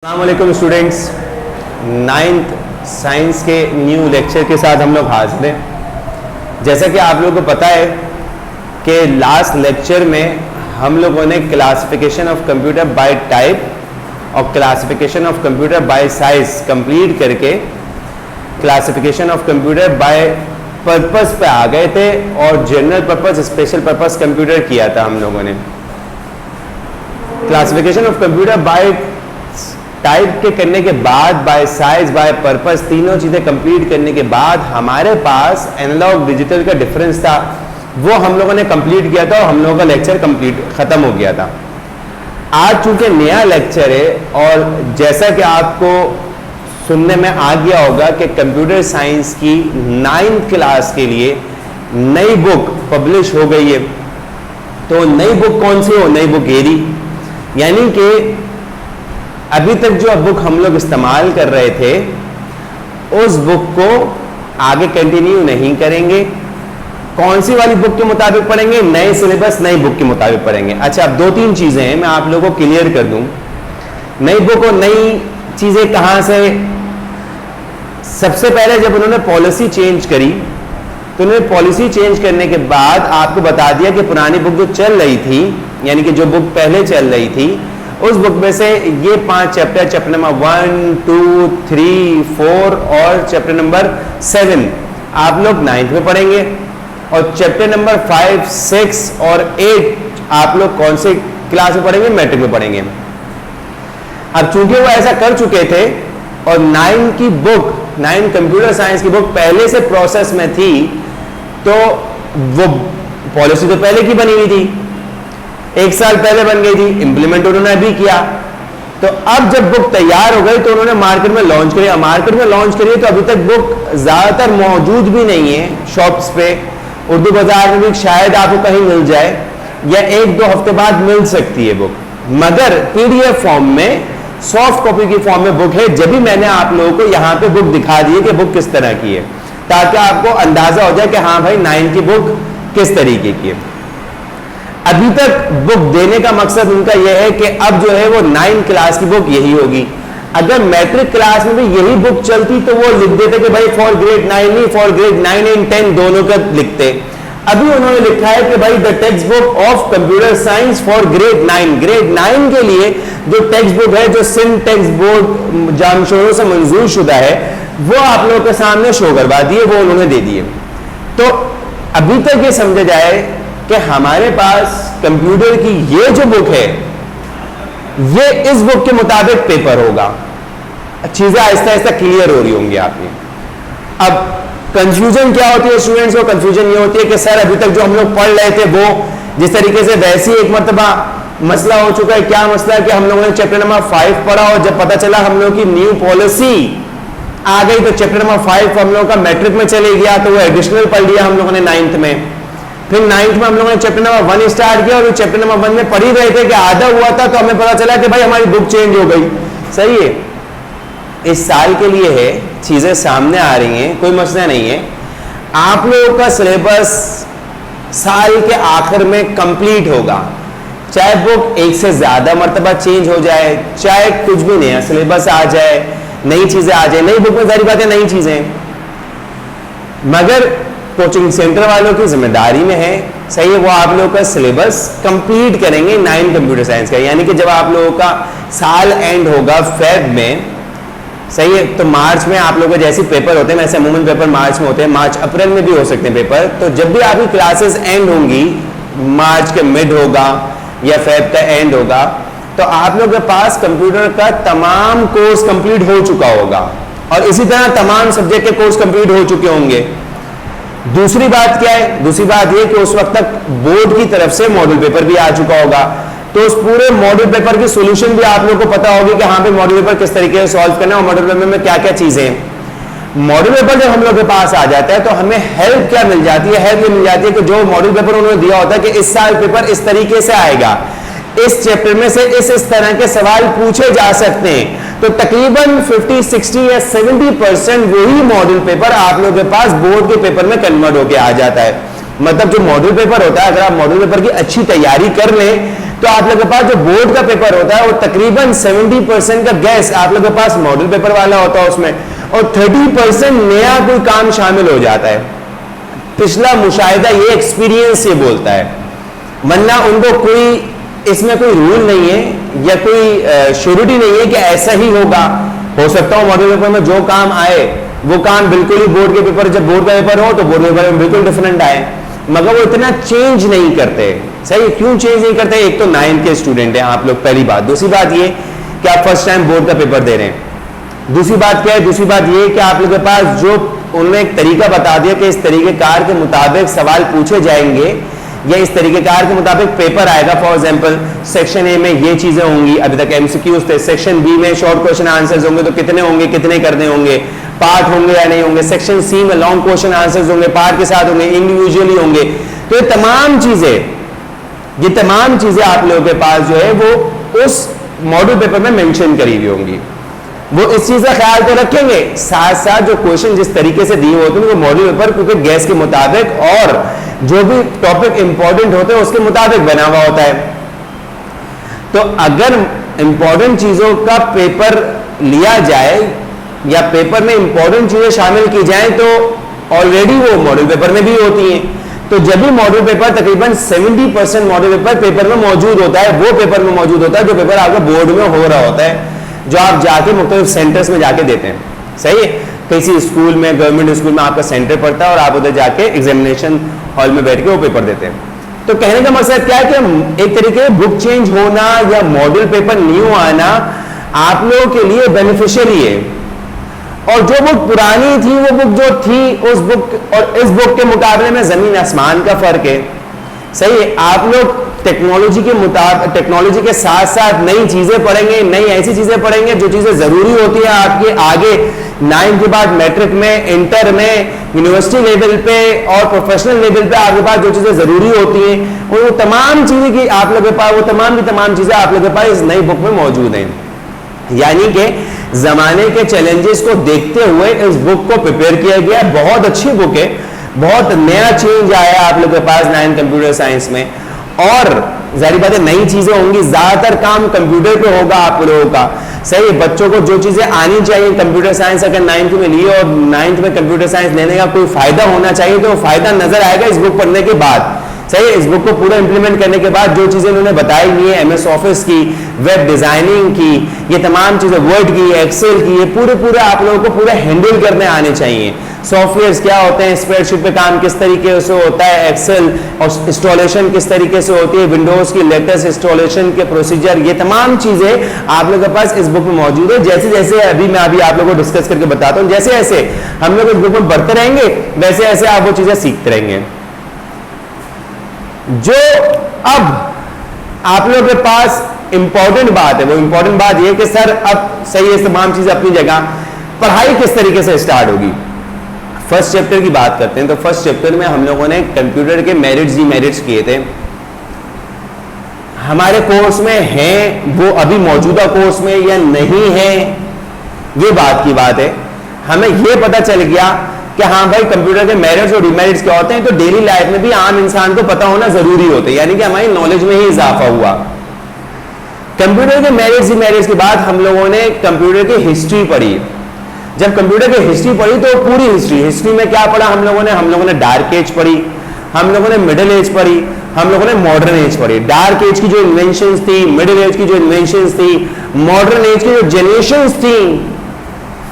अस्सलामुअलैकुम students, ninth science के new lecture के साथ हम लोग हाजिर हैं। जैसा कि आप लोगों को पता है कि लास्ट लेक्चर में हम लोगों ने classification of computer by type और classification of computer by size complete करके classification of computer by purpose पे आ गए थे और general purpose special purpose computer किया था हम लोगों ने। Classification of computer by type के करने के बाद बाय साइज बाय पर्पस तीनों चीजें कंप्लीट करने के बाद हमारे पास एनालॉग डिजिटल का डिफरेंस था, वो हम लोगों ने कंप्लीट किया था और हम लोगों का लेक्चर कंप्लीट खत्म हो गया था। आज चूंकि नया लेक्चर है और जैसा कि आपको सुनने में आ गया होगा कि कंप्यूटर साइंस की 9th क्लास के लिए नई बुक पब्लिश हो गई है। तो नई बुक कौन सी हो? नई बुक एरी, यानी कि अभी तक जो बुक हम लोग इस्तेमाल कर रहे थे उस बुक को आगे कंटिन्यू नहीं करेंगे। कौन सी वाली बुक के मुताबिक पढ़ेंगे? नए सिलेबस नई बुक के मुताबिक पढ़ेंगे। अच्छा, अब दो तीन चीजें हैं, मैं आप लोगों को क्लियर कर दूं। नई बुक और नई चीजें कहां से? सबसे पहले जब उन्होंने पॉलिसी चेंज करी तो उन्होंने पॉलिसी चेंज करने के बाद आपको बता दिया कि पुरानी बुक जो चल रही थी, यानी कि जो बुक पहले चल रही थी, उस बुक में से ये 5 चैप्टर, चैप्टर नंबर 1, 2, 3, 4 और चैप्टर नंबर 7 आप लोग 9th में पढ़ेंगे और चैप्टर नंबर 5, 6 और 8 आप लोग कौन से क्लास में पढ़ेंगे? मैट्रिक में पढ़ेंगे। अब चूंकि वो ऐसा कर चुके थे और 9 की बुक, 9 कंप्यूटर साइंस की बुक पहले से प्रोसेस में थी, तो वो पॉलिसी तो पहले की बनी हुई थी, 1 साल पहले बन गई थी, इंप्लीमेंट उन्होंने अभी किया। तो अब जब बुक तैयार हो गई तो उन्होंने मार्केट में लॉन्च करी। मार्केट में लॉन्च करी तो अभी तक बुक ज्यादातर मौजूद भी नहीं है शॉप्स पे, उर्दू बाजार में भी शायद आपको कहीं मिल जाए या 1-2 हफ्ते बाद मिल सकती है बुक, मगर पीडीएफ फॉर्म में, सॉफ्ट कॉपी की फॉर्म में बुक है। जब भी मैंने आप लोगों को यहाँ पे बुक दिखा दी है कि बुक किस तरह की है, ताकि आपको अंदाजा हो जाए कि हाँ भाई 9 की बुक किस तरीके की है। अभी तक बुक देने का मकसद उनका यह है कि अब जो है वो 9 क्लास की बुक यही होगी। अगर मैट्रिक क्लास में भी यही बुक चलती तो वो लिख देते कि भाई फॉर ग्रेड 9 नहीं, फॉर ग्रेड 9 एंड 10 दोनों का लिखते। अभी उन्होंने लिखा है कि भाई the text book of computer science for grade 9। Grade 9 के लिए जो टेक्स्ट बुक है, जो सिंध टेक्स्ट बोर्ड जामशोरों से मंजूर शुदा है, वो आप लोगों के सामने शो करवा दिए, वो उन्होंने दे दिए। तो अभी तक ये समझा जाए कि हमारे पास कंप्यूटर की ये जो बुक है, ये इस बुक के मुताबिक पेपर होगा। चीजें आहिस्ता आहिस्ता क्लियर हो रही होंगी आपकी। अब कंफ्यूजन क्या होती है स्टूडेंट्स को? कंफ्यूजन ये होती है कि सर अभी तक जो हम लोग पढ़ रहे थे वो जिस तरीके से वैसे ही एक मरतबा मसला हो चुका है। क्या मसला है कि हम लोगों ने चैप्टर नंबर 5 पढ़ा और जब पता चला हम लोगों की न्यू पॉलिसी आ गई तो चैप्टर नंबर 5 हम लोगों का मैट्रिक में चले गया, तो वो एडिशनल पढ़ लिया हम लोगों ने 9th में। फिर 9th में हम लोगों ने चैप्टर नंबर 1 स्टार्ट किया और चैप्टर नंबर 1 में पढ़ ही रहे थे कि आधा हुआ था तो हमें पता चला कि भाई हमारी बुक चेंज हो गई। सही है, इस साल के लिए है, चीजें सामने आ रही हैं, कोई मसला नहीं है। आप लोगों का सिलेबस साल के आखिर में कंप्लीट होगा, चाहे बुक एक से ज्यादा मरतबा चेंज हो जाए, चाहे कुछ भी नया सिलेबस आ जाए, नई चीजें आ जाए। नई बुक में सारी बातें नई चीजें, मगर कोचिंग सेंटर वालों की जिम्मेदारी में है, सही है, वो आप लोगों का सिलेबस कंप्लीट करेंगे 9 कंप्यूटर साइंस का। यानी कि जब आप लोगों का साल एंड होगा फेब में, सही है, तो मार्च में आप लोगों के जैसे पेपर होते हैं वैसे अमूमन पेपर मार्च में होते हैं, मार्च अप्रैल में भी हो सकते हैं पेपर। तो जब भी आपकी क्लासेस एंड होंगी, मार्च के मिड होगा या फेब का एंड होगा, तो आप लोगों के पास कंप्यूटर का तमाम कोर्स कंप्लीट हो चुका होगा और इसी तरह तमाम सब्जेक्ट के कोर्स कंप्लीट हो चुके होंगे। दूसरी बात क्या है? दूसरी बात यह कि उस वक्त तक बोर्ड की तरफ से मॉडल पेपर भी आ चुका होगा, तो उस पूरे मॉडल पेपर की सॉल्यूशन भी आप लोगों को पता होगी कि हाँ पे मॉडल पेपर किस तरीके से सॉल्व करना है और मॉडल पेपर में क्या क्या चीजें हैं। मॉडल पेपर जब हम लोग के पास आ जाता है तो हमें हेल्प क्या मिल जाती है? हेल्प ये मिल जाती है कि जो मॉडल पेपर उन्होंने दिया होता है कि इस साल पेपर इस तरीके से आएगा, इस चैप्टर में से इस तरह के सवाल पूछे जा सकते हैं। तो तकरीबन 50, 60 या 70% वही मॉडल पेपर आप लोगों के पास बोर्ड के पेपर में कन्वर्ट होकर आ जाता है। मतलब जो मॉडल पेपर होता है, अगर आप मॉडल पेपर की अच्छी तैयारी कर लें तो आप लोगों के पास जो बोर्ड का पेपर होता है वो तकरीबन 70% का गैस आप लोगों के पास मॉडल पेपर वाला होता है उसमें, और 30% नया कोई काम शामिल हो जाता है। पिछला मुशाहिदा ये एक्सपीरियंस ये बोलता है, वरना उनको कोई इसमें कोई रूल नहीं है या कोई श्योरिटी नहीं है कि ऐसा ही होगा। हो सकता हो मॉडल पेपर में जो काम आए वो काम बिल्कुल ही बोर्ड के पेपर, जब बोर्ड का पेपर हो तो बोर्ड पेपर में बिल्कुल डिफरेंट आए, मगर वो इतना चेंज नहीं करते। सही, क्यों चेंज नहीं करते? एक तो 9th के स्टूडेंट हैं आप लोग, पहली बात। दूसरी बात ये कि आप फर्स्ट टाइम बोर्ड का पेपर दे रहे हैं। दूसरी बात क्या है? दूसरी बात ये कि आप लोगों के पास जो उन्होंने एक तरीका बता दिया कि इस तरीकेकार के मुताबिक सवाल पूछे जाएंगे या इस तरीकेकार के मुताबिक पेपर आएगा। फॉर एग्जांपल सेक्शन ए में ये चीजें होंगी, अभी तक एमसीक्यूज थे। सेक्शन बी में शॉर्ट क्वेश्चन आंसर्स होंगे, तो कितने होंगे, कितने करने होंगे, पार्ट होंगे या नहीं होंगे। सेक्शन सी में लॉन्ग क्वेश्चन आंसर्स होंगे, पार्ट के साथ होंगे, इंडिविजुअली होंगे। तो ये तमाम चीजें आप लोगों के पास जो है वो उस मॉडल पेपर में मेंशन करी हुई होंगी। वो इस चीज का ख्याल तो रखेंगे, साथ साथ जो क्वेश्चन जिस तरीके से दिए होते हैं वो मॉडल पेपर क्योंकि गैस के मुताबिक और जो भी टॉपिक इंपॉर्टेंट होते हैं उसके मुताबिक बना हुआ होता है। तो अगर इंपॉर्टेंट चीजों का पेपर लिया जाए या पेपर में इंपॉर्टेंट चीजें शामिल की जाएं तो ऑलरेडी वो मॉडल पेपर में भी होती हैं। तो जब भी मॉडल पेपर तकरीबन 70% मॉडल पेपर में मौजूद होता है, वो पेपर में मौजूद होता है जो पेपर आपका बोर्ड में हो रहा होता है, जो आप जाके मुख्तलिफ सेंटर्स में जाके देते हैं। सही है, किसी स्कूल में, गवर्नमेंट स्कूल में आपका सेंटर पड़ता है और आप उधर जाके एग्जामिनेशन हॉल में बैठ के वो पेपर देते हैं। तो कहने का मकसद क्या है कि एक तरीके बुक चेंज होना या मॉडल पेपर न्यू आना आप लोगों के लिए बेनिफिशियरी है। और जो बुक पुरानी थी वो बुक जो थी उस बुक और इस बुक के मुकाबले में जमीन आसमान का फर्क है। सही है, आप लोग टेक्नोलॉजी के साथ साथ नई चीजें पढ़ेंगे, नई ऐसी चीजें पढ़ेंगे जो चीजें जरूरी होती है आपके आगे 9th के बाद मैट्रिक में, इंटर में, यूनिवर्सिटी लेवल पे और प्रोफेशनल लेवल पे आपके पास जो चीजें जरूरी होती हैं वो तमाम चीजें की आप लोगों के पास वो तमाम चीजें आप लोगों के पास इस नई बुक में मौजूद हैं। यानी कि जमाने के चैलेंजेस को देखते हुए इस बुक को प्रिपेयर किया गया। बहुत अच्छी बुक है, बहुत नया चेंज आया आप लोगों के पास 9th कंप्यूटर साइंस में। और जाहिर बात है नई चीजें होंगी, ज्यादातर काम कंप्यूटर पे होगा आप लोगों का। सही है, बच्चों को जो चीजें आनी चाहिए कंप्यूटर साइंस अगर 9th में लिए और 9th में कंप्यूटर साइंस लेने का कोई फायदा होना चाहिए तो फायदा नजर आएगा इस बुक पढ़ने के बाद। सही है, इस बुक को पूरा इंप्लीमेंट करने के बाद जो चीजें उन्होंने बताई हुई है, MS ऑफिस की, वेब डिजाइनिंग की, ये तमाम चीजें, वर्ड की, एक्सेल की, ये पूरे आप लोगों को पूरा हैंडल करने आने चाहिए। सॉफ्टवेयर्स क्या होते हैं, स्प्रेडशीट पे काम किस तरीके से होता है, एक्सेल और इंस्टॉलेशन किस तरीके से होती है, विंडोज की लेटेस्ट इंस्टॉलेशन के प्रोसीजर, ये तमाम चीजें आप लोगों के पास इस बुक में मौजूद है। जैसे जैसे अभी मैं आप लोगों को डिस्कस करके बताता हूँ, जैसे जैसे हम लोग इस बुक में बढ़ते रहेंगे वैसे ऐसे आप वो चीजें सीखते रहेंगे। जो अब आप लोगों के पास इंपॉर्टेंट बात है, वो इंपॉर्टेंट बात ये कि सर अब सही है तमाम चीजें अपनी जगह, पढ़ाई किस तरीके से स्टार्ट होगी। फर्स्ट चैप्टर की बात करते हैं तो फर्स्ट चैप्टर में हम लोगों ने कंप्यूटर के मेरिट्स डीमेरिट्स किए थे। हमारे कोर्स में हैं वो अभी मौजूदा कोर्स में या नहीं है, ये बात की बात है। हमें ये पता चल गया कि हाँ भाई कंप्यूटर के मेरिट्स और डीमेरिट्स क्या होते हैं, तो डेली लाइफ में भी आम इंसान को पता होना जरूरी होता है, यानी कि हमारी नॉलेज में ही इजाफा हुआ। कंप्यूटर के मेरिट्स डीमेरिट्स के बाद हम लोगों ने कंप्यूटर की हिस्ट्री पढ़ी। जब कंप्यूटर की हिस्ट्री पढ़ी तो पूरी हिस्ट्री में क्या पढ़ा हम लोगों ने डार्क एज पढ़ी, हम लोगों ने मिडिल एज पढ़ी, हम लोगों ने मॉडर्न एज पढ़ी। डार्क एज की जो इन्वेंशंस थी, मिडिल एज की जो इन्वेंशंस थी, मॉडर्न एज की जो जनरेशंस थी,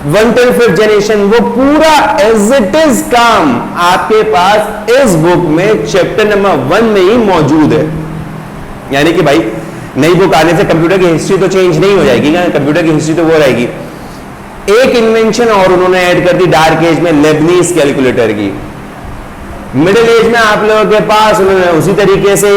1 till 5th जनरेशन, वो पूरा एज इट इज काम आपके पास इस बुक में चैप्टर नंबर 1 में ही मौजूद है। यानी कि भाई नई बुक आने से कंप्यूटर की हिस्ट्री तो चेंज नहीं हो जाएगी, कंप्यूटर की हिस्ट्री तो वो रहेगी। एक इन्वेंशन और उन्होंने ऐड कर दी डार्क एज में, लेबनीज कैलकुलेटर की। मिडिल एज में आप लोगों के पास उन्होंने उसी तरीके से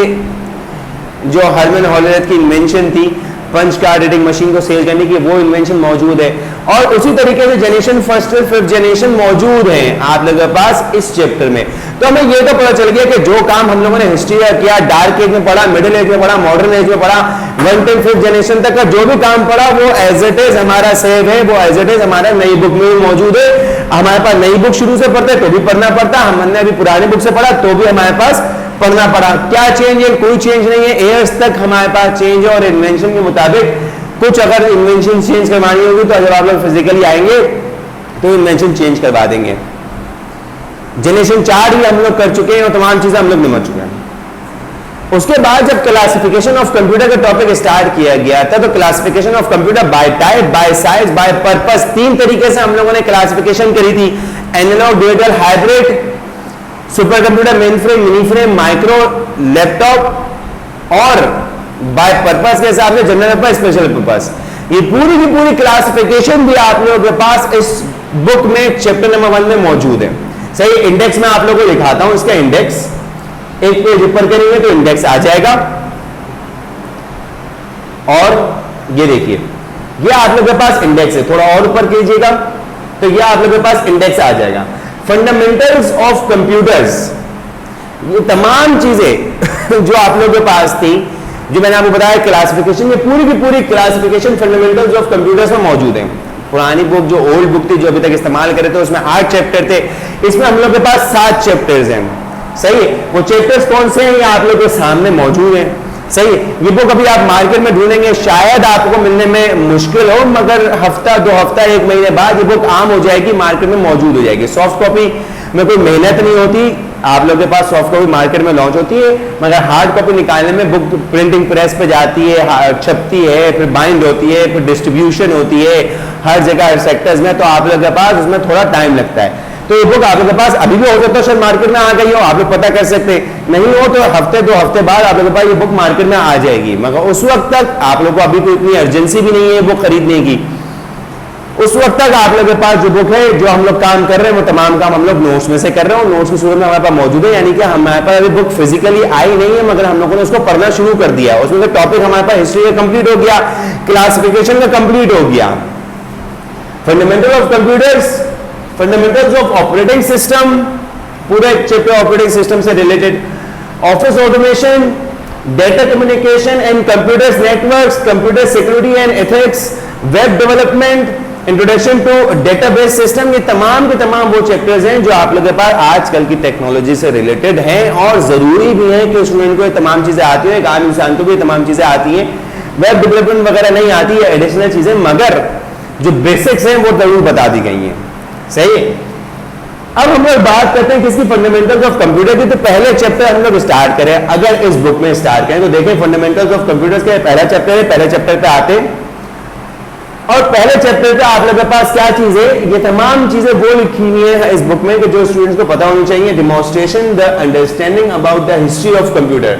जो हरमन हॉलरेथ की इन्वेंशन थी पंच कार्ड रीडिंग मशीन को सेल करने की, वो इन्वेंशन मौजूद है। और उसी तरीके से जनरेशन 1st से 5th जनरेशन मौजूद है आप लोगों के पास इस चैप्टर में। तो हमें ये तो पता चल गया कि जो काम हम लोगों ने हिस्ट्री किया, डार्क एज में पढ़ा, मिडिल एज में पढ़ा, मॉडर्न एज में पढ़ा, 1 till 5th जनरेशन तक का जो भी काम पढ़ा वो एज इट इज हमारा सेव है, वो एज इट इज हमारा नई बुक में भी मौजूद है। हमारे पास नई बुक शुरू से पढ़ते तो भी पढ़ना पड़ता, हमने अभी पुरानी बुक से पढ़ा तो भी हमारे पास पढ़ना पड़ा। क्या चेंज है? कोई चेंज नहीं है, एयर्स तक हमारे पास चेंज है। और इन्वेंशन के मुताबिक कुछ अगर इन्वेंशन चेंज करवानी होगी तो जब आप लोग फिजिकली आएंगे तो इन्वेंशन चेंज करवा देंगे। जनरेशन 4 ही हम लोग कर चुके हैं और तमाम चीजें हम लोग निमट चुके हैं। उसके बाद जब क्लासिफिकेशन ऑफ कंप्यूटर का टॉपिक स्टार्ट किया गया था तो classification of computer by type, by size, by purpose, 3 तरीके से हम लोगों ने क्लासिफिकेशन करी थी। Analog, digital, hybrid, super computer, mainframe, mini frame, micro, laptop और बाय पर्पस के हिसाब से जनरल पर्पस, स्पेशल पर्पस। ये पूरी की पूरी क्लासिफिकेशन भी आप लोगों के पास इस बुक में चैप्टर नंबर 1 में मौजूद है। सही, इंडेक्स में आप लोगों को दिखाता हूं। इसका इंडेक्स एक पेज ऊपर करेंगे तो इंडेक्स आ जाएगा और ये देखिए, ये आप लोगों के पास इंडेक्स है। थोड़ा और ऊपर कीजिएगा तो ये आप लोगों के पास इंडेक्स आ जाएगा। फंडामेंटल्स ऑफ कंप्यूटर्स, ये तमाम चीजें जो आप लोगों के पास थी, जो मैंने आपको बताया क्लासिफिकेशन, ये पूरी की पूरी क्लासिफिकेशन फंडामेंटल्स ऑफ कंप्यूटर्स में मौजूद है। पुरानी बुक जो ओल्ड बुक थी जो अभी तक इस्तेमाल करे थे उसमें 8 चैप्टर थे, इसमें हम लोग के पास 7 चैप्टर्स हैं। सही, वो चैप्टर्स कौन से हैं ये आप लोगों के सामने मौजूद हैं। सही, ये बुक अभी आप मार्केट में ढूंढेंगे शायद आपको मिलने में मुश्किल हो, मगर हफ्ता 2 हफ्ता 1 महीने बाद ये बुक आम हो जाएगी, मार्केट में मौजूद हो जाएगी। सॉफ्ट कॉपी में कोई मेहनत नहीं होती, आप लोगों के पास सॉफ्ट कॉपी मार्केट में लॉन्च होती है, मगर हार्ड कॉपी निकालने में बुक प्रिंटिंग प्रेस पे जाती है, छपती है, फिर बाइंड होती है, फिर डिस्ट्रीब्यूशन होती है हर जगह, हर सेक्टर्स में, तो आप लोगों के पास उसमें थोड़ा टाइम लगता है। तो ये बुक आप लोगों के पास अभी भी हो सकता है शायद मार्केट में आ गई हो, आप लोग पता कर सकते हैं, नहीं हो तो हफ्ते 2 हफ्ते बाद आप लोगों के पास ये बुक मार्केट में आ जाएगी। मगर उस वक्त तक आप लोगों को अभी कोई इतनी अर्जेंसी भी नहीं है बुक खरीदने की। उस वक्त तक आप लोगों के पास जो बुक है, जो हम लोग काम कर रहे हैं, वो तमाम काम हम लोग नोट्स में से कर रहे हैं और नोट्स की सूरत में हमारे पास मौजूद है। यानी कि हमारे पास अभी बुक फिजिकली आई नहीं है, मगर हम लोगों ने उसको पढ़ना शुरू कर दिया। उसमें टॉपिक हमारे पास हिस्ट्री का कंप्लीट हो गया, क्लासिफिकेशन का कंप्लीट हो गया, fundamental of computers, fundamentals of operating system, पूरा एक चैप्टर ऑपरेटिंग सिस्टम से related, office automation, data communication and computers networks, computer security and ethics, web development, introduction to database system. ये तमाम के तमाम वो चैप्टर्स हैं जो आप लोगों के पास आजकल की टेक्नोलॉजी से रिलेटेड हैं और जरूरी भी है कि स्टूडेंट को ये तमाम चीजें आती हैं, एक आम इंसान को भी ये तमाम चीजें आती हैं। वेब डेवलपमेंट वगैरह नहीं आती है, एडिशनल चीजें, मगर जो बेसिक्स हैं वो जरूर बता दी गई हैं। सही, अब हम लोग बात करते हैं किसकी, फंडामेंटल्स ऑफ कंप्यूटर की। तो पहले चैप्टर हम लोग स्टार्ट करें, अगर इस बुक में स्टार्ट करें तो देखें फंडामेंटल्स ऑफ कंप्यूटर्स का पहला चैप्टर है। पहले चैप्टर पे आते हैं और पहले चैप्टर पे आप लोगों के पास क्या चीज है, ये तमाम चीजें वो लिखी हुई है इस बुक में कि जो स्टूडेंट्स को पता होनी चाहिए। Demonstration the understanding about the history of computer,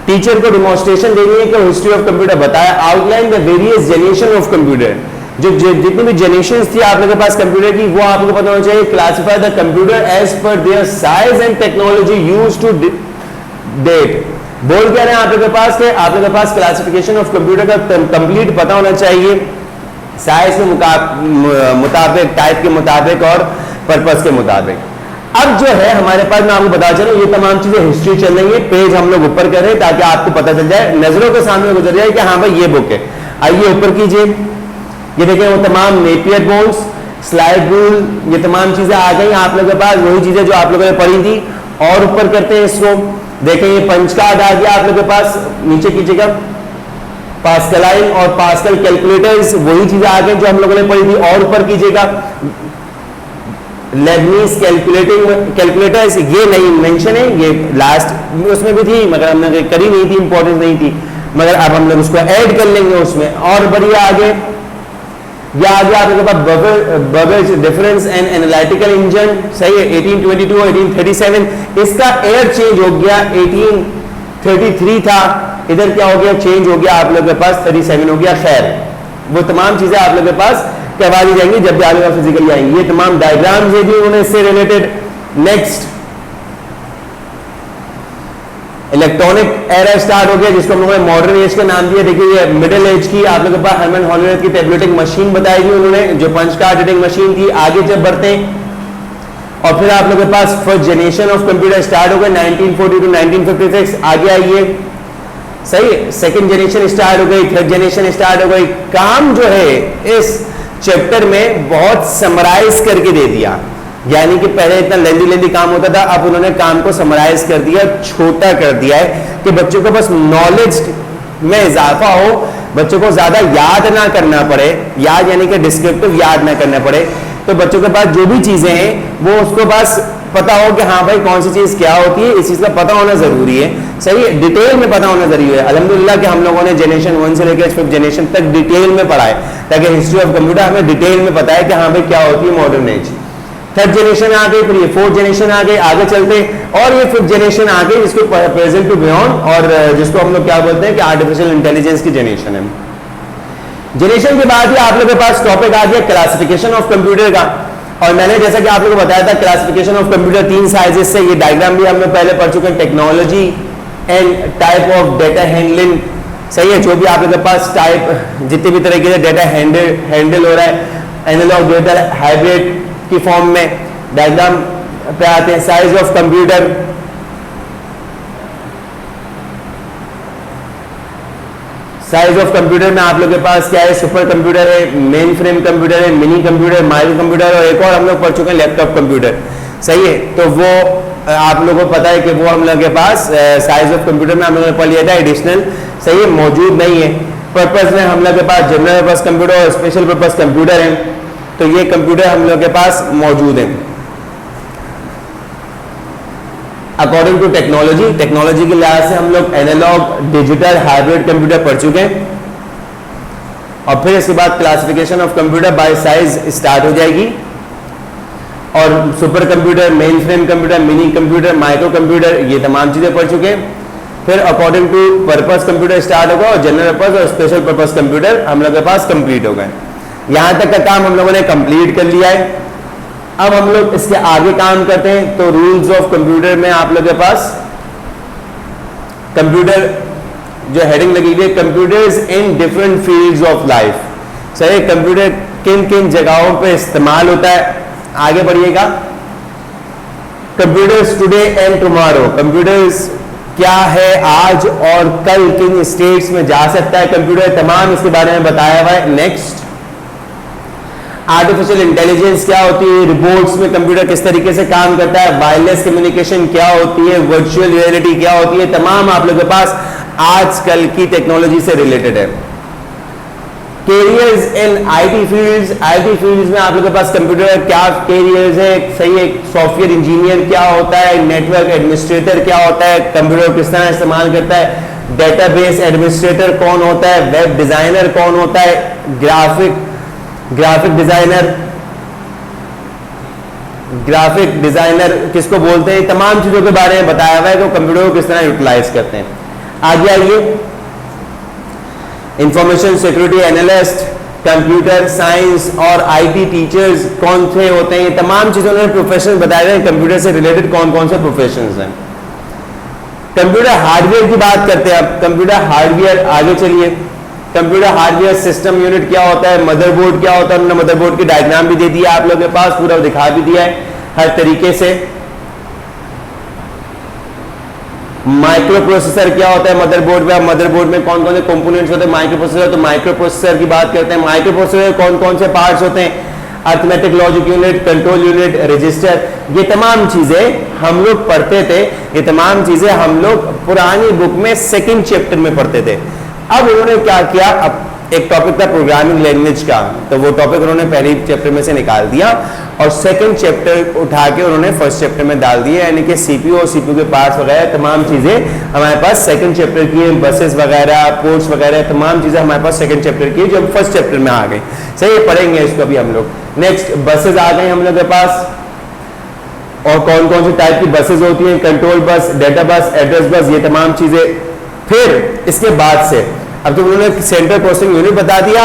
teacher को डिमॉन्स्ट्रेशन देनी है कि हिस्ट्री ऑफ कंप्यूटर बताया। Outline the various generation of computer, जो जितनी भी जनरेशन थी आप लोगों के पास कंप्यूटर की वो आपको पता होना चाहिए। Classify the computer as per their size and technology used to date, बोल क्या रहे हैं आप लोगों के पास के आप लोगों के पास क्लासिफिकेशन ऑफ कंप्यूटर का कंप्लीट पता होना चाहिए, साइज के मुताबिक, टाइप के मुताबिक और पर्पस के मुताबिक। अब जो है हमारे पास, मैं आपको बता चलूं, ये तमाम चीजें हिस्ट्री चल रही है, पेज हम लोग ऊपर कर रहे हैं ताकि आपको पता चल जाए, नजरों के सामने गुजर जाए कि हाँ भाई ये बुक है। आइए ऊपर कीजिए, ये देखें वो तमाम नेपियर बोन्स, स्लाइड रूल, ये तमाम चीजें आ गई आप लोगों के पास, वही चीजें जो आप लोगों ने पढ़ी थी। और ऊपर करते हैं इसको, देखें ये पंच कार्ड आ गया आप लोगों के पास, नीचे कीजिएगा, पास्कलाइन और पास्कल कैलकुलेटर्स, वही चीजें आ गई जो हम लोगों ने पढ़ी थी। और ऊपर कीजिएगा लेबनीज कैलकुलेटर्स, ये नई इन्वेंशन है, ये लास्ट उसमें भी थी मगर हमने करी नहीं थी, इंपॉर्टेंस नहीं थी, मगर अब हम लोग उसको ऐड कर लेंगे उसमें। और बढ़िया आगे ये आगे आपके पास Babbage difference and analytical engine, सही है, 1822 1837, इसका एयर चेंज हो गया, 1833 था, इधर क्या हो गया, चेंज हो गया आप लोगों के पास 37 हो गया। खैर वो तमाम चीजें आप लोगों के पास करवा दी जाएंगी जब भी आप लोग फिजिकली आएंगे। ये तमाम डायग्राम्स ये भी उन्होंने इससे related. Next electronic era start हो गया जिसको हम लोगों ने मॉडर्न एज का नाम दिया। देखिए ये मिडिल एज की आप लोगों के पास हरमन हॉलरेट की टैबलेटिंग मशीन बताई गई उन्होंने, जो पंच कार्ड रीडिंग मशीन थी। आगे जब बढ़ते हैं और फिर आप लोगों के पास first generation of computer start हो गया 1940 टू 1956। आगे आइए, सही, सेकंड जनरेशन स्टार्ट हो गई, थर्ड जनरेशन स्टार्ट हो गई। काम जो है इस चैप्टर में बहुत समराइज करके दे दिया, यानी कि पहले इतना लेंदी काम होता था, अब उन्होंने काम को समराइज कर दिया, छोटा कर दिया है कि बच्चों को बस नॉलेज में इजाफा हो, बच्चों को ज्यादा याद ना करना पड़े, याद यानी कि डिस्क्रिप्टिव याद ना करना पड़े। तो बच्चों के पास जो भी चीजें हैं वो उसको बस पता हो कि हाँ भाई कौन सी चीज क्या होती है, इस चीज का पता होना जरूरी है। सही है, डिटेल में पता होना जरूरी है। अल्हम्दुलिल्लाह कि हम लोगों ने जनरेशन 1 से लेकर 5th जनरेशन तक डिटेल में पढ़ा है, ताकि हिस्ट्री ऑफ कंप्यूटर हमें डिटेल में पता है कि हाँ भाई क्या होती है मॉडर्न एज। 3rd जनरेशन आ गई, फिर ये 4th जनरेशन आ गई, आगे चलते और ये 5th जनरेशन आ गई जिसको प्रेजेंट टू बियॉन्ड, और जिसको हम लोग क्या बोलते हैं कि आर्टिफिशियल इंटेलिजेंस की जनरेशन है। जनरेशन के बाद ही आप लोगों के पास टॉपिक आ गया क्लासिफिकेशन ऑफ कंप्यूटर का। और मैंने जैसा कि आप लोगों को बताया था क्लासिफिकेशन ऑफ कंप्यूटर 3 साइजेस से, ये डायग्राम भी हम लोग पहले पढ़ चुके हैं, technology and type of data handling. सही है, जो भी आप लोगों के पास टाइप जितने भी तरीके से डेटा हैंडल हो रहा है, एनालॉग डिजिटल हाइब्रिड की फॉर्म में डायग्राम पे आते हैं। Size of computer, size of computer में आप लोग के पास क्या है, सुपर कंप्यूटर है, मेन फ्रेम कंप्यूटर है, मिनी कंप्यूटर, माइक्रो कंप्यूटर, और एक और हम लोग पढ़ चुके हैं लैपटॉप कंप्यूटर। सही है, तो वो आप लोगों को पता है कि वो हम लोग के पास साइज ऑफ कंप्यूटर में हम लोगों ने पढ़ लिया था, एडिशनल। सही है, मौजूद नहीं है। पर्पस में हम लोग के पास जनरल पर्पस कंप्यूटर और स्पेशल पर्पस कंप्यूटर है, तो ये कंप्यूटर हम लोग के पास मौजूद है। अकॉर्डिंग टू टेक्नोलॉजी, टेक्नोलॉजी के लिहाज से हम लोग एनालॉग डिजिटल हाइब्रिड कंप्यूटर पढ़ चुके हैं, और फिर इसके बाद classification of computer by size start हो जाएगी, और super computer, mainframe computer, mini computer, micro computer, ये तमाम चीजें पढ़ चुके हैं। फिर according to purpose computer start होगा, और जनरल पर्पस और स्पेशल पर्पस कंप्यूटर हम लोग के पास कंप्लीट हो गए। यहां तक का काम हम लोगों ने कंप्लीट कर लिया है। अब हम लोग इसके आगे काम करते हैं। तो रूल्स ऑफ कंप्यूटर में आप लोग के पास कंप्यूटर जो हेडिंग लगी हुई है, computers in different fields of life. सही, कंप्यूटर किन किन जगहों पे इस्तेमाल होता है, आगे बढ़िएगा। Computers today and tomorrow, computers क्या है आज और कल किन स्टेट्स में जा सकता है कंप्यूटर, तमाम इसके बारे में बताया हुआ है। नेक्स्ट, आर्टिफिशियल इंटेलिजेंस क्या होती है, रिपोर्ट्स में कंप्यूटर किस तरीके से काम करता है, वायरलेस कम्युनिकेशन क्या होती है, वर्चुअल रियलिटी क्या होती है, तमाम आप लोगों के पास आजकल की टेक्नोलॉजी से रिलेटेड है। Carriers in IT fields, IT fields में आप लोगों के पास कंप्यूटर क्या कैरियर्स है। सही है, सॉफ्टवेयर इंजीनियर क्या होता है, नेटवर्क एडमिनिस्ट्रेटर क्या होता है, कंप्यूटर किस तरह इस्तेमाल करता है, डेटाबेस एडमिनिस्ट्रेटर कौन होता है, वेब डिजाइनर कौन होता है, ग्राफिक डिजाइनर किसको बोलते हैं, तमाम चीजों के बारे में बताया हुआ है कि कंप्यूटर को किस तरह यूटिलाइज करते हैं। आगे आइए, information security analyst, computer science और आईटी टीचर्स कौन से होते हैं, ये तमाम चीजों ने प्रोफेशन बताए हैं। कंप्यूटर से रिलेटेड कौन कौन से प्रोफेशंस हैं। कंप्यूटर हार्डवेयर की बात करते हैं। अब कंप्यूटर हार्डवेयर, आगे चलिए। कंप्यूटर हार्डवेयर सिस्टम यूनिट क्या होता है, मदरबोर्ड क्या होता है, उन्होंने मदरबोर्ड की डायग्राम भी दे दिया आप लोगों के पास, पूरा दिखा भी दिया है हर तरीके से। माइक्रो प्रोसेसर क्या होता है मदरबोर्ड में, मदरबोर्ड में कौन कौन से कंपोनेंट्स होते हैं, माइक्रो प्रोसेसर, तो माइक्रो प्रोसेसर की बात करते हैं। माइक्रो प्रोसेसर कौन कौन से पार्ट्स होते हैं, arithmetic logic unit, control unit, register, ये तमाम चीजें हम लोग पढ़ते थे। ये तमाम चीजें हम लोग पुरानी बुक में 2nd चैप्टर में पढ़ते थे। अब उन्होंने क्या किया, अब एक टॉपिक था प्रोग्रामिंग लैंग्वेज का, तो वो टॉपिक उन्होंने पहले चैप्टर में से निकाल दिया और 2nd चैप्टर उठा के उन्होंने 1st चैप्टर में डाल दिया, यानी कि सीपीयू और सीपीयू के पार्ट्स वगैरह तमाम चीजें हमारे पास 2nd चैप्टर की है, बसेस वगैरह, पोर्ट्स वगैरह, तमाम चीजें हमारे पास 2nd चैप्टर की है, जो 1st चैप्टर में आ गई। सही, पढ़ेंगे इसको भी हम लोग। नेक्स्ट, बसेस आ गए हम लोग के पास, और कौन कौन सी टाइप की बसेस होती हैं, control bus, data bus, address bus, ये तमाम चीजें। फिर इसके बाद से अब तो उन्होंने सेंट्रल प्रोसेसिंग यूनिट बता दिया।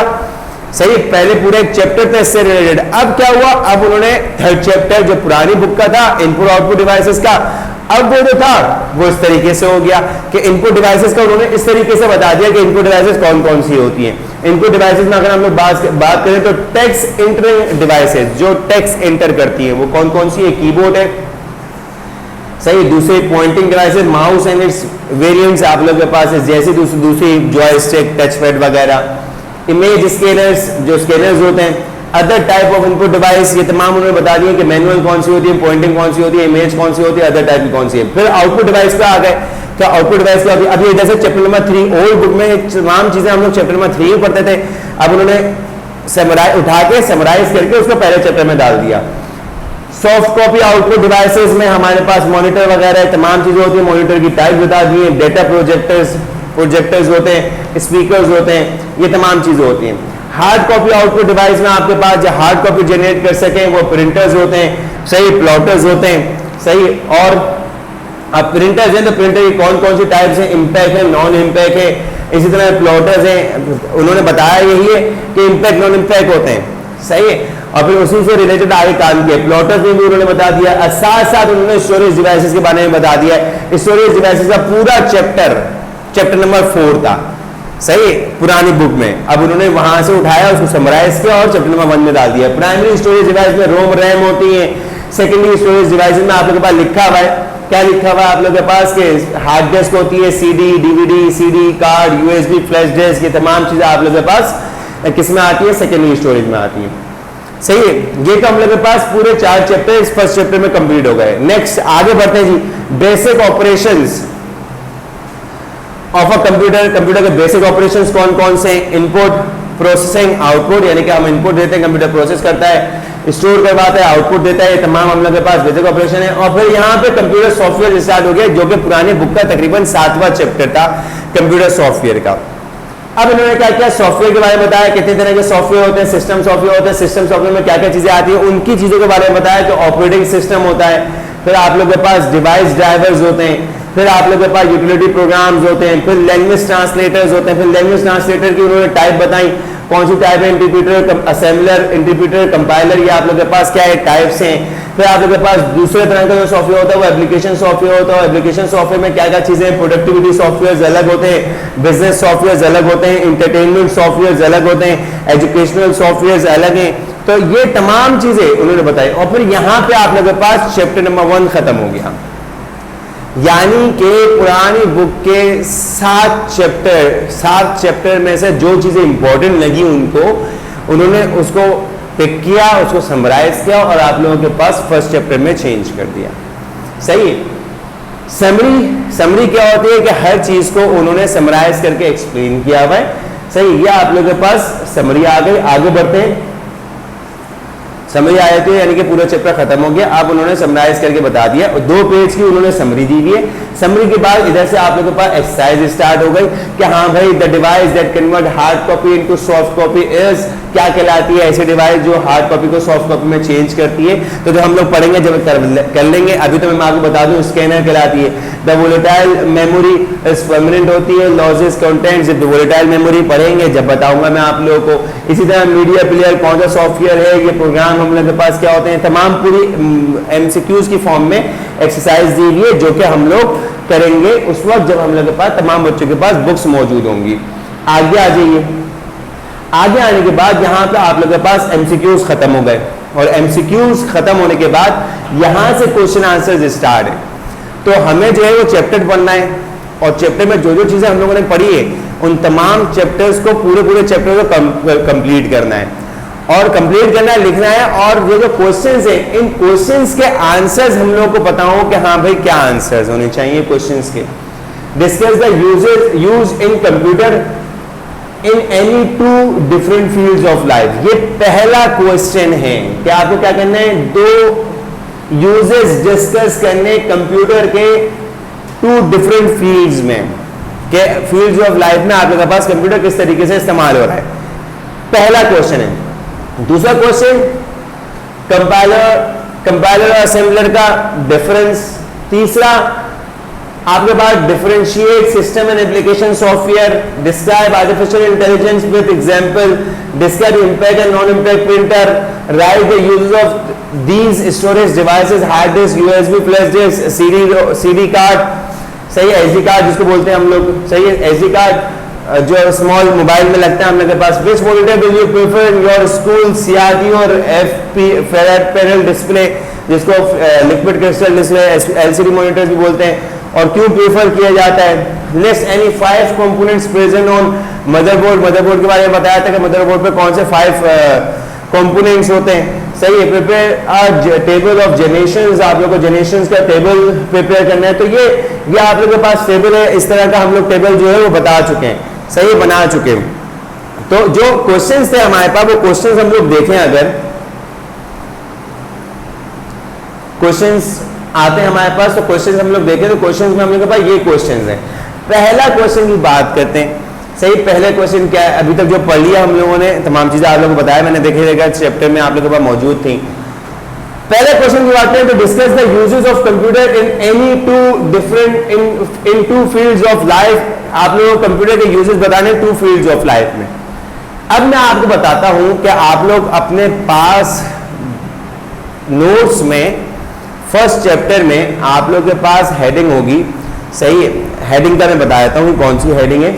सही, पहले पूरा एक चैप्टर था इससे रिलेटेड। अब क्या हुआ, अब उन्होंने 3rd चैप्टर जो पुरानी बुक का था इनपुट आउटपुट डिवाइसेस का, अब वो जो था वो इस तरीके से हो गया कि इनपुट डिवाइसेस का उन्होंने इस तरीके से बता दिया कि इनपुट डिवाइसेस कौन कौन सी होती हैं। इनपुट डिवाइसेस में अगर हम लोग बात करें तो टेक्स्ट एंटरिंग डिवाइसेस, जो टेक्स्ट एंटर करती है वो कौन कौन सी है, कीबोर्ड है। सही, दूसरे pointing devices, mouse and its variants आप लोग के पास है, जैसे दूसरी जॉयस्टिक, टच पैड वगैरह। इमेज स्कैनर्स, जो स्कैनर्स होते हैं, other type of input device, ये तमाम उन्होंने बता दिया कि मैनुअल कौन सी होती है, पॉइंटिंग कौन सी होती है, इमेज कौन सी होती है, अदर टाइप की कौन सी है। फिर आउटपुट डिवाइस पे आ गए। क्या आउटपुट डिवाइस क्या होती है? अभी जैसे चैप्टर नंबर 3 ओल्ड बुक में तमाम चीजें हम लोग चैप्टर नंबर 3 में पढ़ते थे, अब उन्होंने उठा के समराइज करके उसको पहले चैप्टर में डाल दिया। सॉफ्ट कॉपी आउटपुट डिवाइसेस में हमारे पास मॉनिटर वगैरह तमाम चीजें होती है, मॉनिटर की टाइप बता दी है, डेटा प्रोजेक्टर्स होते हैं, स्पीकर्स होते हैं, ये तमाम चीजें होती हैं। हार्ड कॉपी आउटपुट डिवाइस में आपके पास जो हार्ड कॉपी जनरेट कर सकें वो प्रिंटर्स होते हैं, सही, प्लॉटर्स होते हैं, सही। और अब प्रिंटर्स हैं तो प्रिंटर की कौन कौन सी टाइप्स हैं, इम्पैक्ट है, नॉन इम्पैक्ट है, इसी तरह प्लॉटर्स हैं, उन्होंने बताया यही है कि इम्पैक्ट नॉन इम्पैक्ट होते हैं, सही है। और फिर उसी से रिलेटेड आगे काम किया, प्लॉटर्स में भी उन्होंने बता दिया, साथ साथ उन्होंने स्टोरेज डिवाइसेस के बारे में बता दिया। स्टोरेज डिवाइसेस का पूरा चैप्टर नंबर 4 था, सही, पुरानी बुक में। अब उन्होंने वहां से उठाया, उसको समराइज किया और चैप्टर नंबर 1 में डाल दिया। प्राइमरी स्टोरेज डिवाइस में रोम रैम होती है। सेकेंडरी स्टोरेज डिवाइस में आप लोगों के पास लिखा हुआ है, क्या लिखा हुआ है आप लोगों के पास के हार्ड डिस्क होती है, CD, DVD, CD card, USB, flash disk, ये तमाम चीजें आप लोगों के पास किस में आती है, सेकेंडरी स्टोरेज में आती है, सही है। ये तो हम लोग के पास पूरे 4 चैप्टर इस फर्स्ट चैप्टर में कंप्लीट हो गए। नेक्स्ट आगे बढ़ते हैं जी, basic operations of a computer. Computer के बेसिक ऑपरेशंस कौन कौन से? इनपुट, प्रोसेसिंग, आउटपुट, यानी कि हम इनपुट देते हैं, कंप्यूटर प्रोसेस करता है, स्टोर करवाता है, आउटपुट देता है, ये तमाम हम लोग के पास बेसिक ऑपरेशन है। और फिर यहाँ पे कंप्यूटर सॉफ्टवेयर स्टार्ट हो गया, जो कि पुराने बुक का तकरीबन 7वां चैप्टर था कंप्यूटर सॉफ्टवेयर का। अब इन्होंने क्या किया, सॉफ्टवेयर के बारे में बताया, कितने तरह के सॉफ्टवेयर होते हैं, सिस्टम सॉफ्टवेयर होते हैं, सिस्टम सॉफ्टवेयर में क्या क्या चीजें आती है, उनकी चीजों के बारे में बताया कि ऑपरेटिंग सिस्टम होता है, फिर आप लोग के पास डिवाइस ड्राइवर्स होते हैं, फिर आप लोग के पास यूटिलिटी प्रोग्राम्स होते हैं, फिर लैंग्वेज ट्रांसलेटर्स होते हैं। फिर लैंग्वेज ट्रांसलेटर की उन्होंने टाइप बताई, कौन सी टाइप है, इंटरप्रीटर, असेंबलर, इंटरप्रीटर, कंपाइलर, ये आप लोग के पास क्या है, टाइप्स हैं। फिर आप लोग के पास दूसरे तरह का जो सॉफ्टवेयर होता है वो एप्लीकेशन सॉफ्टवेयर होता है। एप्लीकेशन सॉफ्टवेयर में क्या क्या चीजें, प्रोडक्टिविटी सॉफ्टवेयर अलग होते हैं, बिजनेस सॉफ्टवेयर अलग होते हैं, इंटरटेनमेंट सॉफ्टवेयर अलग होते हैं, एजुकेशनल सॉफ्टवेयर अलग हैं। तो ये तमाम चीजें उन्होंने बताई। और फिर यहाँ पे आप लोग के पास चैप्टर नंबर 1 खत्म हो गया, यानी कि पुरानी बुक के 7 चैप्टर में से जो चीजें इंपॉर्टेंट लगी उनको उन्होंने उसको पिक किया, उसको समराइज किया और आप लोगों के पास फर्स्ट चैप्टर में चेंज कर दिया, सही है। समरी क्या होती है कि हर चीज को उन्होंने समराइज करके एक्सप्लेन किया हुआ है, सही। ये आप लोगों के पास समरी आ गई। आगे बढ़ते हैं, समरी आए थे यानी कि पूरा चैप्टर खत्म हो गया। अब उन्होंने समराइज करके बता दिया और 2 पेज की उन्होंने समरी दी हुई है। समरी के बाद इधर से आप लोगों के पास एक्सरसाइज स्टार्ट हो गई कि हाँ भाई, the device that convert hard copy into soft copy is, क्या कहलाती है ऐसी डिवाइस जो हार्ड कॉपी को सॉफ्ट कॉपी में चेंज करती है। तो जो हम लोग पढ़ेंगे जब कर लेंगे, अभी तो मैं आपको बता दूं, स्कैनर कहलाती है। The volatile memory is permanent होती है, लॉसेस कंटेंट्स, जब वोलेटाइल मेमोरी पढ़ेंगे जब बताऊंगा मैं आप लोगों को। इसी तरह मीडिया प्लेयर कौन सा सॉफ्टवेयर है, ये प्रोग्राम हम लोग के पास क्या होते हैं, तमाम पूरी एमसीक्यूज की फॉर्म में एक्सरसाइज दी हुई है जो कि हम लोग करेंगे उस वक्त जब हम लोग के पास तमाम बच्चों के पास बुक्स मौजूद होंगी। आगे आ जाइए। आगे आने के बाद यहाँ पे आप लोग के पास एमसीक्यूज खत्म हो गए और एमसीक्यूज खत्म होने के बाद यहाँ से क्वेश्चन आंसर स्टार्ट है। तो हमें जो है वो चैप्टर पढ़ना है और चैप्टर में जो जो चीजें हम लोगों ने पढ़ी है उन तमाम चैप्टर्स को पूरे चैप्टर को कंप्लीट करना है और कंप्लीट करना है, लिखना है। और ये जो क्वेश्चंस है इन क्वेश्चंस के आंसर्स हम लोगों को पता हो कि हाँ भाई क्या आंसर्स होने चाहिए क्वेश्चंस के। Discuss the use in computer in any 2 different fields of life. ये पहला क्वेश्चन है कि आपको क्या करना है, 2 यूजेस डिस्कस करने कंप्यूटर के 2 डिफरेंट फील्ड्स में, के फील्ड्स ऑफ लाइफ में आप लोगों के पास कंप्यूटर किस तरीके से इस्तेमाल हो रहा है, पहला क्वेश्चन है। दूसरा क्वेश्चन कंपाइलर और असेंबलर का डिफरेंस। तीसरा आपके पास differentiate system and application software, describe artificial intelligence with example, describe impact and non impact printer, write the uses of these storage devices, hard disk, USB, flash disk, CD card, सही है, SD card जिसको बोलते हैं हम लोग, सही है, SD card जो स्मॉल मोबाइल में लगता है हम लोग के पास। Which monitor will you prefer in your school, CRT और एफपी फेरेट पैनल डिस्प्ले जिसको liquid crystal display LCD monitors भी बोलते हैं, और क्यों प्रेफर किया जाता है। List any 5 components present on motherboard. Motherboard के बारे में बताया था कि मदरबोर्ड पे कौन से 5 कंपोनेंट्स होते हैं, सही है। प्रिपेयर टेबल ऑफ जनरेशंस, आप लोग को जनरेशंस का टेबल प्रिपेयर करना है, तो ये आप लोग के पास टेबल है, इस तरह का हम लोग टेबल जो है वो बता चुके हैं, सही बना चुके हैं। तो जो क्वेश्चंस थे हमारे पास, वो क्वेश्चंस हम लोग देखें, अगर क्वेश्चंस आते हैं हमारे पास, तो क्वेश्चंस हम लोग देखें, तो क्वेश्चंस में हम लोग के पास ये क्वेश्चंस हैं। पहला क्वेश्चन की बात करते हैं, सही। पहले क्वेश्चन क्या है, अभी तक जो पढ़ लिया हम लोगों ने, तमाम चीजें आप लोगों को बताया मैंने, देखे रहेगा चैप्टर में आप लोगों के पास मौजूद थी। पहले क्वेश्चन की बात करें तो discuss the uses of computer in any two different in two fields of life. आप लोगों को कंप्यूटर के यूजेस बताने टू फील्ड्स ऑफ लाइफ में। अब मैं आपको बताता हूं कि आप लोग अपने पास नोट्स में फर्स्ट चैप्टर में आप लोग के पास हेडिंग होगी, सही है। हेडिंग का मैं बता देता हूं कौन सी हेडिंग है।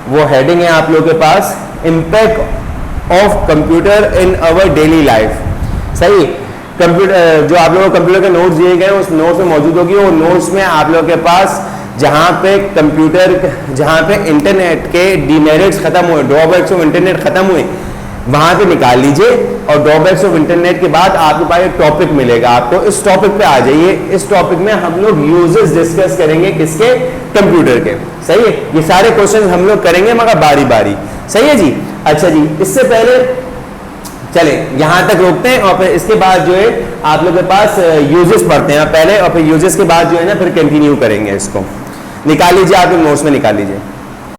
वो हेडिंग है आप लोग के पास impact of computer in our daily life, सही। कंप्यूटर जो आप लोगों को कंप्यूटर के नोट्स दिए गए उस नोट्स में मौजूद होगी। वो नोट्स में आप लोग के पास जहां पे कंप्यूटर, जहां पे इंटरनेट के डीमेरिट्स खत्म हुए, ड्रॉबैक्स ऑफ इंटरनेट खत्म हुए, वहां पे निकाल लीजिए। और ड्रॉबैक्स ऑफ इंटरनेट के बाद आपके पास एक टॉपिक मिलेगा, आपको इस टॉपिक पे आ जाइए। इस टॉपिक में हम लोग यूजेस डिस्कस करेंगे, किसके, कंप्यूटर के, सही है। ये सारे क्वेश्चन हम लोग करेंगे मगर बारी बारी, सही है जी। अच्छा जी, इससे पहले चले यहां तक रोकते हैं और फिर इसके बाद जो है आप लोग के पास यूजेस पढ़ते हैं पहले, और फिर यूजेस के बाद जो है ना फिर कंटिन्यू करेंगे। इसको निकाल लीजिए, आप लोग नोट्स में निकाल लीजिए।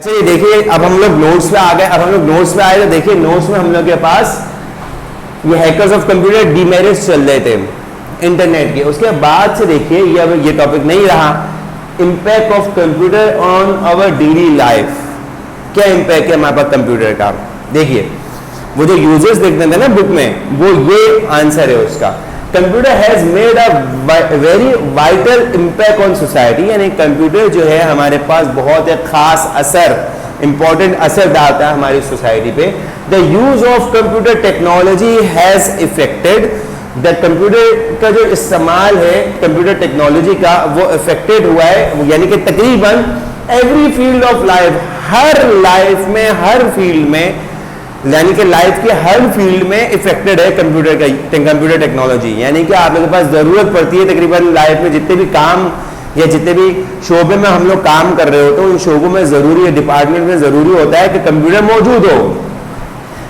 चलिए देखिए, अब हम लोग नोट्स पे आ गए। अब हम लोग नोट्स पे आए तो देखिए नोट्स में हम लोग के पास ये हैकर्स ऑफ कंप्यूटर डीमेरिट्स चल रहे थे इंटरनेट के। उसके बाद से देखिए ये अब ये टॉपिक नहीं रहा, impact of computer on our daily life. क्या इम्पैक्ट है हमारे पास कंप्यूटर का, देखिए वो जो यूजर्स देखते थे ना बुक में, वो ये आंसर है उसका। Computer has made a very vital impact on society, यानी कंप्यूटर जो है हमारे पास बहुत एक खास असर, इंपॉर्टेंट असर डालता है हमारी सोसाइटी पे। The use of computer technology has affected, the computer का जो इस्तेमाल है कंप्यूटर टेक्नोलॉजी का वो इफेक्टेड हुआ है, यानी कि तकरीबन every field of life, her life में, हर फील्ड में, यानी कि लाइफ के हर फील्ड में इफेक्टेड है कंप्यूटर का, कंप्यूटर टेक्नोलॉजी। यानी कि आप लोगों के पास जरूरत पड़ती है तकरीबन लाइफ में, जितने भी काम या जितने भी शोबे में हम लोग काम कर रहे होते हैं उन शोबों में जरूरी है, डिपार्टमेंट में जरूरी होता है कि कंप्यूटर मौजूद हो।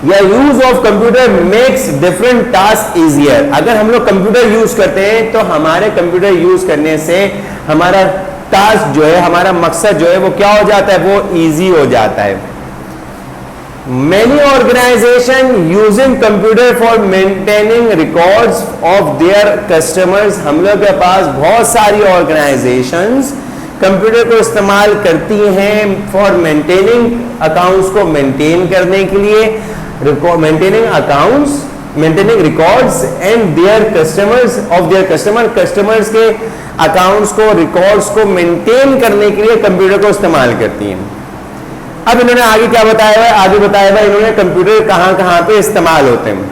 या use of computer makes different task easier. अगर हम लोग कंप्यूटर यूज करते हैं तो हमारे कंप्यूटर यूज करने से हमारा टास्क जो है, हमारा मकसद जो है वो क्या हो जाता है, वो इजी हो जाता है। Many organization using computer for maintaining records of their customers। हम लोग के पास बहुत सारी organizations कंप्यूटर को इस्तेमाल करती हैं फॉर मेंटेनिंग अकाउंट्स को मेंटेन करने के लिए, maintaining accounts, maintaining records and their customers of their customers के अकाउंट्स को, रिकॉर्ड्स को मेंटेन करने के लिए कंप्यूटर को इस्तेमाल करती हैं। अब इन्होंने आगे क्या बताया है, आगे बताया है इन्होंने कंप्यूटर कहां कहां पे इस्तेमाल होते हैं।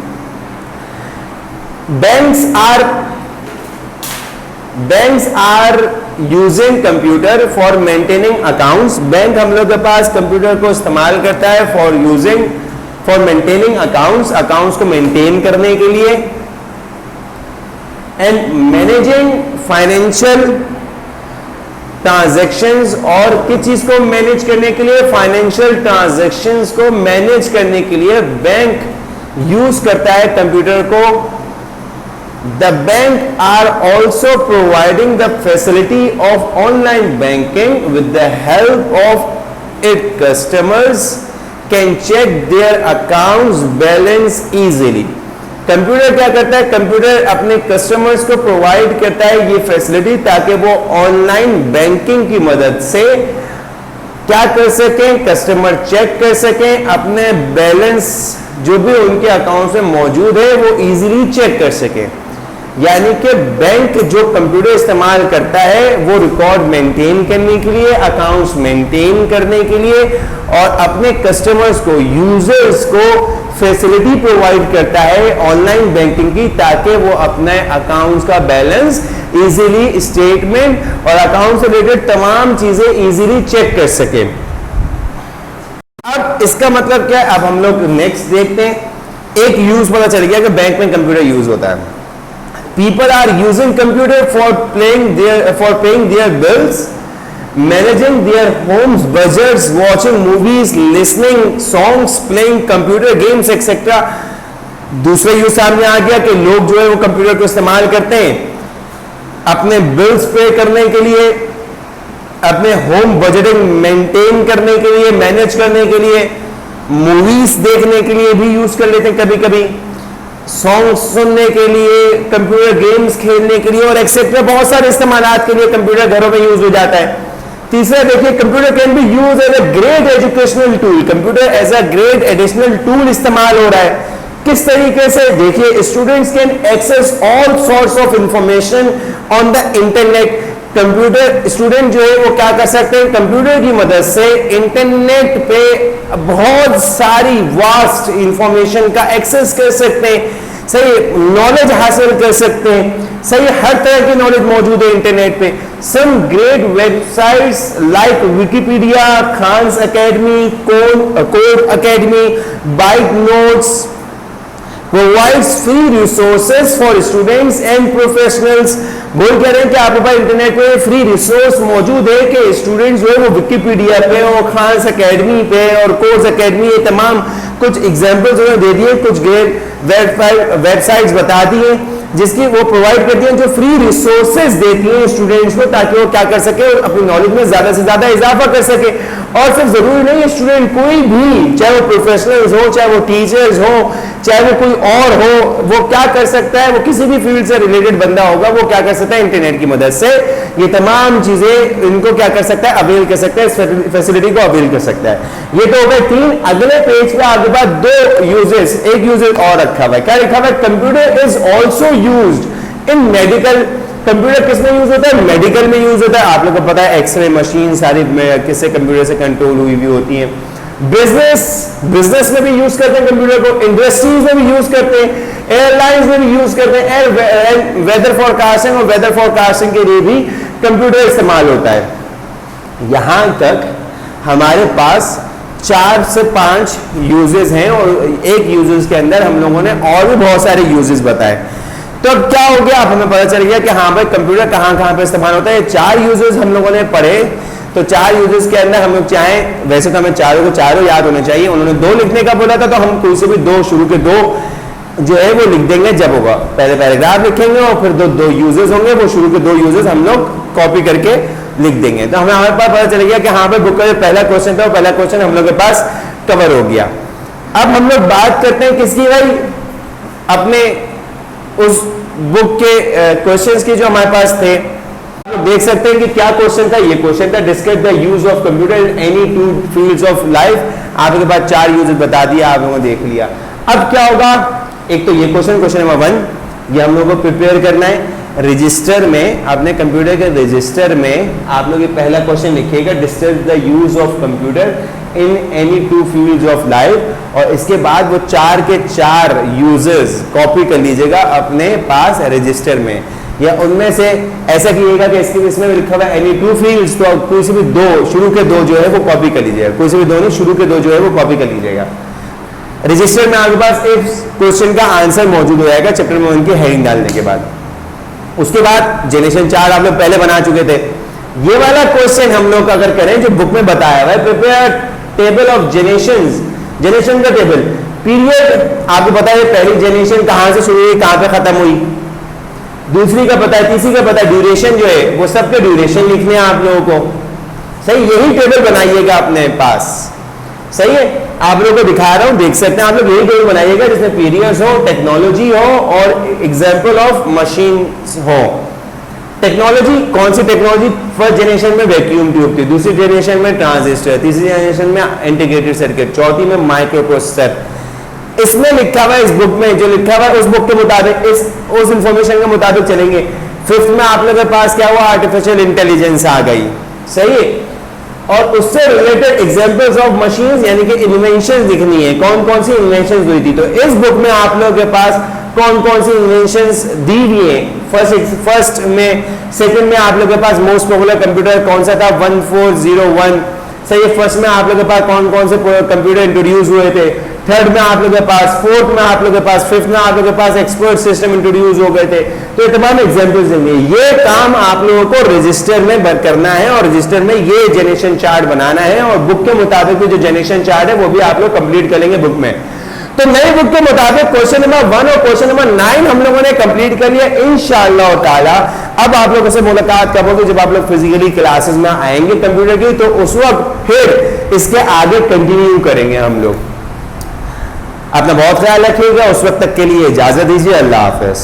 Banks are using computer for maintaining accounts. Bank हम लोग के पास कंप्यूटर को इस्तेमाल करता है फॉर मेंटेनिंग अकाउंट्स, अकाउंट्स को मेंटेन करने के लिए। एंड मैनेजिंग फाइनेंशियल ट्रांजैक्शंस, और किस चीज को मैनेज करने के लिए, फाइनेंशियल ट्रांजैक्शंस को मैनेज करने के लिए बैंक यूज करता है कंप्यूटर को। The bank are also providing the facility of online banking with the help of it customers can check their accounts balance easily. Computer क्या करता है, कंप्यूटर अपने कस्टमर्स को प्रोवाइड करता है ये फैसिलिटी ताकि वो ऑनलाइन बैंकिंग की मदद से क्या कर सकें, कस्टमर चेक कर सकें, अपने बैलेंस जो भी उनके अकाउंट में मौजूद है वो इजीली चेक कर सकें। यानी कि बैंक जो कंप्यूटर इस्तेमाल करता है वो रिकॉर्ड मेंटेन करने के लिए, अकाउंट्स मेंटेन करने के लिए, और अपने कस्टमर्स को, यूजर्स को फैसिलिटी प्रोवाइड करता है ऑनलाइन बैंकिंग की, ताकि वो अपने अकाउंट्स का बैलेंस इजीली, स्टेटमेंट और अकाउंट से रिलेटेड तमाम चीजें इजीली चेक कर सके। अब इसका मतलब क्या है, अब हम लोग नेक्स्ट देखते हैं। एक यूज पता चल गया कि बैंक में कंप्यूटर यूज होता है. People are using computer for paying their bills, managing their homes budgets, watching movies, listening songs, playing computer games etc. दूसरा यूज सामने आ गया कि लोग जो है वो कंप्यूटर को इस्तेमाल करते हैं अपने बिल्स पे करने के लिए, अपने होम बजटिंग मेंटेन करने के लिए, मैनेज करने के लिए, मूवीज देखने के लिए भी यूज कर लेते हैं, कभी कभी सॉन्ग सुनने के लिए, कंप्यूटर गेम्स खेलने के लिए और एक्सेट्रा बहुत सारे इस्तेमालात के लिए कंप्यूटर घरों में यूज हो जाता है. तीसरा देखिए, computer can be use as a great educational tool. Computer as a great additional tool इस्तेमाल हो रहा है. किस तरीके से? देखिए, students can access all sorts of information on the internet. Computer student जो है वो क्या कर सकते हैं? कंप्यूटर की मदद से इंटरनेट पे बहुत सारी वास्ट इंफॉर्मेशन का एक्सेस कर सकते हैं, सही नॉलेज हासिल कर सकते हैं, सही हर तरह की नॉलेज मौजूद है इंटरनेट पे. Some great websites like Wikipedia, Khan's Academy, Code Academy, Byte Notes provides free resources for students and professionals. बोल कह रहे हैं कि आपके पास इंटरनेट पे फ्री रिसोर्स मौजूद है कि स्टूडेंट्स जो है वो विकिपीडिया पे और खान्स एकेडमी पे और कोर्स एकेडमी, ये तमाम कुछ एग्जांपल्स उन्होंने दे दिए, कुछ वेबसाइट्स बता दिए जिसकी वो प्रोवाइड करती हैं, जो फ्री रिसोर्सेज देती हैं स्टूडेंट्स को ताकि वो क्या कर सके, अपनी नॉलेज में ज्यादा से ज्यादा इजाफा कर सके. और सिर्फ जरूरी नहीं है स्टूडेंट, कोई भी, चाहे वो प्रोफेशनल्स हो, चाहे वो टीचर्स हो, चाहे वो कोई और हो, वो क्या कर सकता है, वो किसी भी फील्ड से रिलेटेड बंदा होगा, वो क्या कर सकता है, इंटरनेट की मदद से ये तमाम चीजें इनको क्या कर सकता है, अवेल कर सकता है, इस फैसिलिटी को अवेल कर सकता है. ये तो हो गए 3. अगले पेज पे आपके पास 2 यूजेस, एक यूजेस और रखा हुआ है. क्या लिखा हुआ है? Computer is also used in medical. Computer किस में यूज होता है? मेडिकल में यूज होता है. आप लोगों को पता है एक्सरे मशीन सारी किससे, कंप्यूटर से कंट्रोल हुई भी होती हैं. बिजनेस में भी यूज करते हैं कंप्यूटर को, इंडस्ट्रीज में भी यूज करते हैं, एयरलाइंस में भी यूज करते हैं, वेदर फोरकास्टिंग और वेदर फोरकास्टिंग के लिए भी कंप्यूटर इस्तेमाल होता है. यहां तक हमारे पास 4 से 5 यूजेस हैं और एक यूजेस के अंदर हम लोगों ने और भी बहुत सारे यूजेस बताए. तो अब क्या हो गया, अब हमें पता चल गया कि हाँ भाई कंप्यूटर कहां कहां पे इस्तेमाल होता है. 4 यूजेस हम लोगों ने पढ़े. तो 4 यूजेस के अंदर हम लोग चाहें, वैसे तो हमें चारों को चारों याद होने चाहिए, उन्होंने 2 लिखने का बोला था तो हम कोई से भी 2 शुरू के 2 जो है वो लिख देंगे जब होगा. पहले पैराग्राफ लिखेंगे और फिर 2 यूजेस होंगे, वो शुरू के 2 यूजेस हम लोग कॉपी करके लिख देंगे. तो हमारे पास पता चल गया कि हाँ भाई बुक का जो पहला क्वेश्चन था वो पहला क्वेश्चन हम लोग के पास कवर हो गया. अब हम लोग बात करते हैं किसकी भाई, अपने उस बुक के क्वेश्चंस की जो हमारे पास थे. आप देख सकते हैं कि क्या क्वेश्चन था. ये क्वेश्चन था describe the use of computer in any 2 fields of life. आपके पास 4 यूजेस बता दिया, आप लोगों ने देख लिया. अब क्या होगा, एक तो ये क्वेश्चन नंबर 1, ये हम लोगों को प्रिपेयर करना है. रजिस्टर में, अपने कंप्यूटर के रजिस्टर में आप लोग ये पहला क्वेश्चन लिखिएगा, describe the use of computer in any 2 fields of life. और इसके बाद वो 4 के 4 यूजर्स कॉपी कर लीजिएगा अपने पास रजिस्टर में, या उनमें से ऐसा कीजिएगा कि इसमें लिखा हुआ एनी 2 फील्ड्स, तो कोई से भी 2 शुरू के 2 जो है वो कॉपी कर लीजिएगा. कोई से भी 2 नहीं, शुरू के 2 जो है वो कॉपी कर लीजिएगा. रजिस्टर में आपके पास इस क्वेश्चन का आंसर मौजूद हो जाएगा चैप्टर नंबर 1 की हेडिंग डालने के बाद. उसके बाद जनरेशन 4 आप लोग पहले बना चुके थे. ये वाला क्वेश्चन हम लोग अगर करें जो बुक में बताया हुआ है, prepare table of generations, generation का टेबल. पीरियड आपको पता है पहली जनरेशन कहां से शुरू हुई, कहां पे खत्म हुई, दूसरी का पता है, तीसरी का पता है. ड्यूरेशन जो है वो सबके ड्यूरेशन लिखने हैं आप लोगों को, सही. यही टेबल बनाइएगा अपने पास, सही है. आप लोगों को दिखा रहा हूं, देख सकते हैं आप लोग. यही टेबल बनाइएगा जिसमें पीरियड्स हो, टेक्नोलॉजी हो और एग्जाम्पल ऑफ मशीन हो. टेक्नोलॉजी, कौन सी टेक्नोलॉजी? फर्स्ट जनरेशन में वैक्यूम ट्यूब थी, दूसरी जनरेशन में ट्रांजिस्टर, तीसरी जनरेशन में इंटीग्रेटेड सर्किट, चौथी में माइक्रो प्रोसेसर. इसमें लिखा हुआ है, इस बुक में जो लिखा हुआ है उस बुक के मुताबिक, उस इंफॉर्मेशन के मुताबिक चलेंगे. 5th में आप लोगों के पास क्या हुआ, आर्टिफिशियल इंटेलिजेंस आ गई, सही है. और उससे रिलेटेड एग्जांपल्स ऑफ मशीन्स यानी कि इन्वेंशन लिखनी है, कौन कौन सी इन्वेंशंस हुई थी. तो इस बुक में आप लोगों के पास कौन कौन सी इन्वेंशंस दी हुई है. फर्स्ट में, सेकंड में आप लोगों के पास मोस्ट पॉपुलर कंप्यूटर कौन सा था, 1401, सही है. फर्स्ट में आप लोगों के पास कौन कौन से कंप्यूटर इंट्रोड्यूस हुए थे. थर्ड में आप लोगों के पास, फोर्थ में आप लोगों के पास, फिफ्थ में आप लोगों के पास एक्सपर्ट सिस्टम इंट्रोड्यूस हो गए थे। तो ये तमाम एग्जांपल्स देंगे। ये काम आप लोगों को रजिस्टर में करना है और रजिस्टर में ये जनरेशन चार्ट बनाना है और बुक के मुताबिक भी जो जनरेशन चार्ट है वो भी आप लोग कंप्लीट करेंगे बुक में। तो नई बुक के मुताबिक क्वेश्चन नंबर 1 और क्वेश्चन नंबर 9 हम लोगों ने कंप्लीट कर लिया इंशाअल्लाह ताला। अब आप लोगों से मुलाकात कब होगी? जब आप लोग फिजिकली क्लासेस में आएंगे कंप्यूटर की, तो उस वक्त फिर इसके आगे कंटिन्यू करेंगे हम लोग। अपना बहुत ख्याल रखिएगा। उस वक्त तक के लिए इजाजत दीजिए। अल्लाह हाफिज।